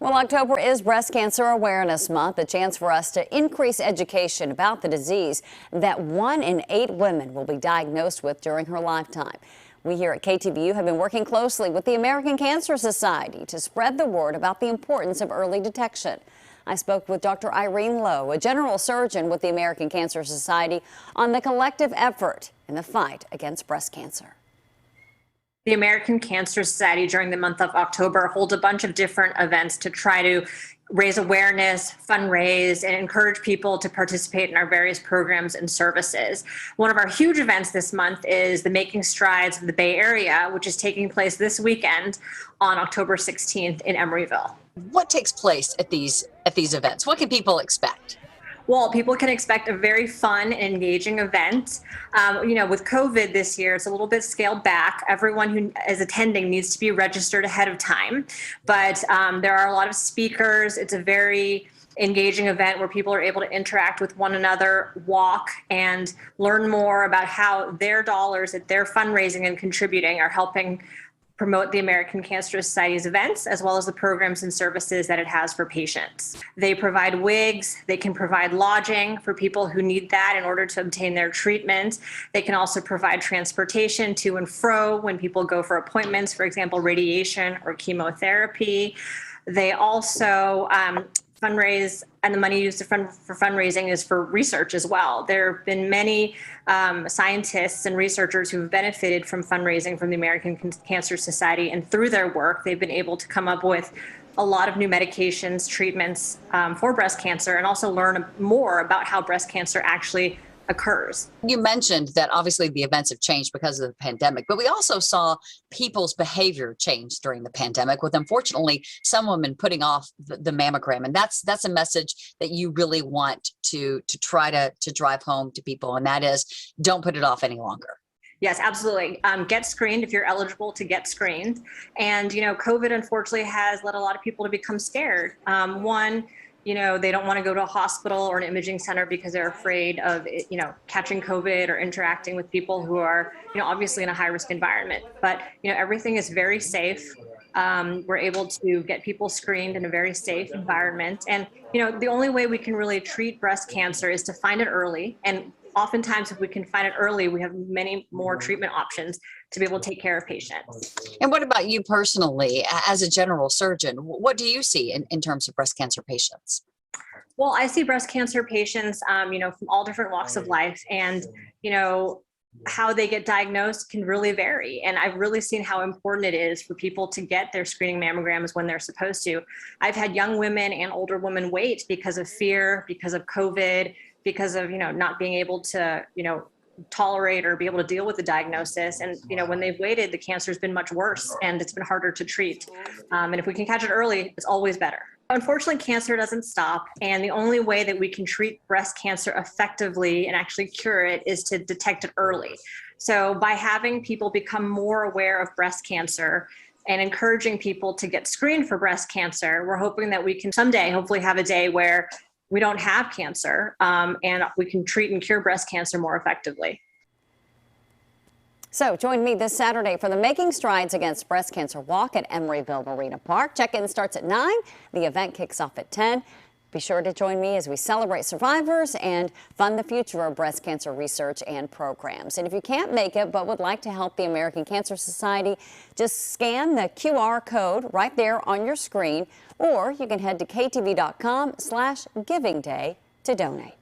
Well, October is Breast Cancer Awareness Month, a chance for us to increase education about the disease that 1 in 8 women will be diagnosed with during her lifetime. We here at KTVU have been working closely with the American Cancer Society to spread the word about the importance of early detection. I spoke with Dr. Irene Lowe, a general surgeon with the American Cancer Society, on the collective effort in the fight against breast cancer. The American Cancer Society during the month of October holds a bunch of different events to try to raise awareness, fundraise, and encourage people to participate in our various programs and services. One of our huge events this month is the Making Strides of the Bay Area, which is taking place this weekend on October 16th in Emeryville. What takes place at these events? What can people expect? Well, people can expect a very fun and engaging event. With COVID this year, it's a little bit scaled back. Everyone who is attending needs to be registered ahead of time. But there are a lot of speakers. It's a very engaging event where people are able to interact with one another, walk, and learn more about how their dollars that they're fundraising and contributing are helping promote the American Cancer Society's events, as well as the programs and services that it has for patients. They provide wigs, they can provide lodging for people who need that in order to obtain their treatment. They can also provide transportation to and fro when people go for appointments, for example, radiation or chemotherapy. They also fundraise, and the money used for fundraising is for research as well. There have been many scientists and researchers who have benefited from fundraising from the American Cancer Society, and through their work, they've been able to come up with a lot of new medications, treatments for breast cancer, and also learn more about how breast cancer actually occurs. You mentioned that obviously the events have changed because of the pandemic, but we also saw people's behavior change during the pandemic, with unfortunately some women putting off the mammogram. And that's a message that you really want to try to drive home to people, and that is, don't put it off any longer. Yes, absolutely. Get screened if you're eligible to get screened. And, COVID unfortunately has led a lot of people to become scared. They don't want to go to a hospital or an imaging center because they're afraid of, catching COVID or interacting with people who are, obviously in a high risk environment. But, everything is very safe. We're able to get people screened in a very safe environment. And, the only way we can really treat breast cancer is to find it early. And oftentimes, if we can find it early, we have many more treatment options to be able to take care of patients. And what about you personally, as a general surgeon? What do you see in terms of breast cancer patients? Well, I see breast cancer patients, from all different walks of life, and, how they get diagnosed can really vary. And I've really seen how important it is for people to get their screening mammograms when they're supposed to. I've had young women and older women wait because of fear, because of COVID, because of, not being able to, tolerate or be able to deal with the diagnosis. And, when they've waited, the cancer has been much worse and it's been harder to treat. And if we can catch it early, it's always better. Unfortunately, cancer doesn't stop. And the only way that we can treat breast cancer effectively and actually cure it is to detect it early. So by having people become more aware of breast cancer and encouraging people to get screened for breast cancer, we're hoping that we can someday hopefully have a day where we don't have cancer, and we can treat and cure breast cancer more effectively. So join me this Saturday for the Making Strides Against Breast Cancer Walk at Emeryville Marina Park. Check-in starts at 9. The event kicks off at 10. Be sure to join me as we celebrate survivors and fund the future of breast cancer research and programs. And if you can't make it but would like to help the American Cancer Society, just scan the QR code right there on your screen, or you can head to ktv.com/givingday to donate.